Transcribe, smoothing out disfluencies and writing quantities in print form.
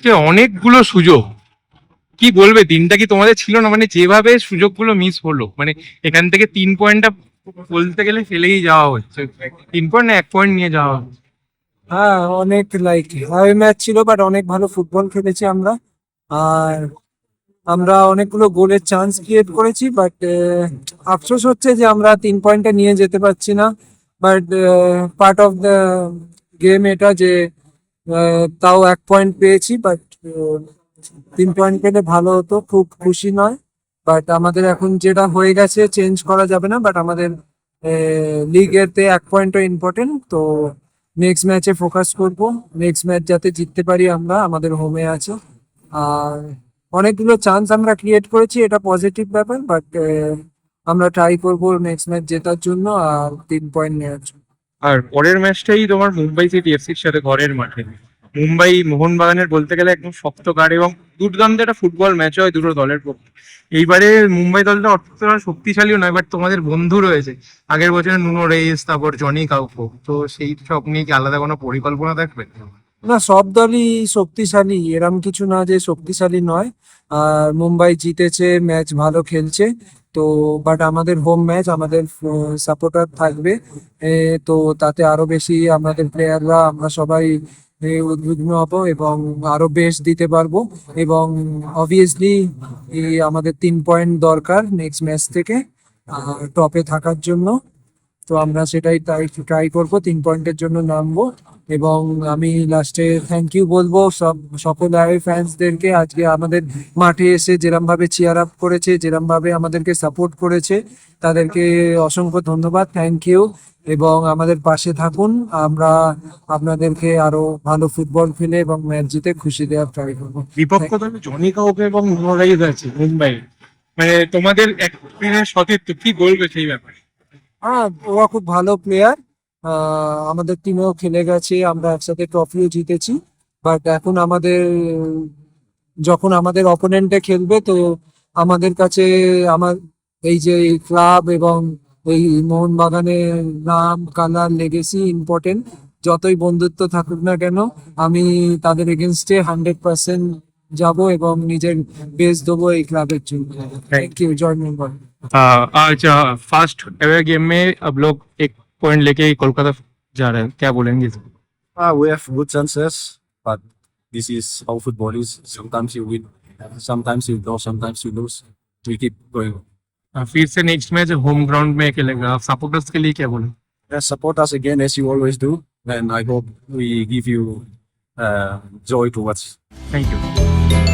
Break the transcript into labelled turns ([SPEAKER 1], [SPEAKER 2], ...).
[SPEAKER 1] আজকে অনেকগুলো সুযোগ, কি বলবে দিনটা কি তোমাদের ছিল না? মানে যেভাবে সুযোগগুলো মিস হলো, মানে এখান থেকে 3 পয়েন্টটা বলতে গেলে ফেলেই যাওয়া হচ্ছে। 3 পয়েন্ট না 1 পয়েন্ট নিয়ে যাওয়া হচ্ছে।
[SPEAKER 2] হ্যাঁ, অনেক লাইক হাই ম্যাচ ছিল, বাট অনেক ভালো ফুটবল খেলেছি আমরা। আর আমরা অনেকগুলো গোলের চান্স ক্রিয়েট করেছি, বাট আফসোস হচ্ছে যে আমরা 3 পয়েন্টে নিয়ে যেতে পারছি না। But part of the game এটা, যে তাও 1 পয়েন্ট পেয়েছি। বাট 3 পয়েন্ট পেলে ভালো হতো, খুব খুশি নয়। বাট আমাদের এখন যেটা হয়ে গেছে চেঞ্জ করা যাবে না। বাট আমাদের লিগেতে 1 পয়েন্টও ইম্পর্টেন্ট, তো নেক্সট ম্যাচে ফোকাস করব। নেক্সট ম্যাচ যাতে জিততে পারি আমরা, আমাদের হোমে আছে। আর অনেকগুলো চান্স আমরা ক্রিয়েট করেছি, এটা পজিটিভ ব্যাপার। বাট আমরা ট্রাই করব নেক্সট ম্যাচ জেতার জন্য আর 3 পয়েন্ট নেওয়ার জন্য।
[SPEAKER 1] আর পরের ম্যাচটাই তোমার মুম্বাই সিটি এফসির সাথে ঘরের মাঠে। মুম্বাই মোহনবাগানের বলতে গেলে একদম শক্ত গাড় এবং দুর্দান্ত একটা ফুটবল ম্যাচ হয় দুটো দলের পক্ষে। এইবারে মুম্বাই দলটা অতটা শক্তিশালীও নয়, বাট তোমাদের বন্ধু রয়েছে আগের বছরে নুনো রেইস, তারপর জনি কাউফো, তো সেই সব নিয়ে কি আলাদা কোনো পরিকল্পনা থাকবে?
[SPEAKER 2] না, সব দলই শক্তিশালী, এরম কিছু না যে শক্তিশালী নয়। আর মুম্বাই জিতেছে, ম্যাচ ভালো খেলছে। তো বাট আমাদের হোম ম্যাচ, আমাদের সাপোর্টার থাকবে। তো তাতে আরো বেশি আমাদের প্লেয়াররা, আমরা সবাই উদ্বিগ্ন হব এবং আরো বেস্ট দিতে পারবো। এবং অবভিয়াসলি আমাদের 3 পয়েন্ট দরকার নেক্সট ম্যাচ থেকে টপে থাকার জন্য। তো আমরা সেটাই ট্রাই করবো, 3 পয়েন্টের জন্য নামবো। এবং আমি লাস্টে থ্যাংক ইউ বলবো সকল ফ্যান্সদেরকে, আজকে আমাদের মাঠে এসে যেরম ভাবে চিয়ার আপ করেছে, যেরম ভাবে আমাদেরকে সাপোর্ট করেছে, তাদেরকে অসংখ্য ধন্যবাদ, থ্যাংক ইউ। এবং আমাদের পাশে থাকুন, আমরা আপনাদেরকে আরো ভালো ফুটবল খেলে এবং ম্যাচ জিতে খুশি দেওয়ার ট্রাই করবো।
[SPEAKER 1] বিপক্ষ দলে জনি কাউফো এবং নুনো রেইস আছে মুম্বাই, মানে তোমাদের একদিনের সতীর্থ, কি বলবে সেই ব্যাপারে?
[SPEAKER 2] হ্যাঁ, ওরা খুব ভালো প্লেয়ার। আমাদের টিমেও খেলে গেছে, আমরা একসাথে ট্রফিও জিতেছি। বাট এখন যখন আমাদের অপোনেন্টে খেলবে, তো আমাদের কাছে আমার এই যে ক্লাব এবং এই মোহনবাগানের নাম, কালার, লেগেসি ইম্পর্টেন্ট। যতই বন্ধুত্ব থাকুক না কেন, আমি তাদের এগেনস্টে 100% যাব এবং নিজের বেস্ট দেবো এই ক্লাবের জন্য। থ্যাংক ইউ, জয় মুম্বাই।
[SPEAKER 1] आज फर्स्ट एवर गेम में अब लोग 1 पॉइंट लेके कोलकाता जा रहे हैं, क्या बोलेंगे इस पे?
[SPEAKER 3] We have good chances, but this is how football is. Sometimes you win, sometimes you draw, sometimes you lose. We keep going.
[SPEAKER 1] फिर से नेक्स्ट मैच होम ग्राउंड में खेलेगा, आप सपोर्टर्स के लिए क्या बोलें?
[SPEAKER 3] Support us again as you always do, and I hope we give you joy to watch.
[SPEAKER 1] Thank you.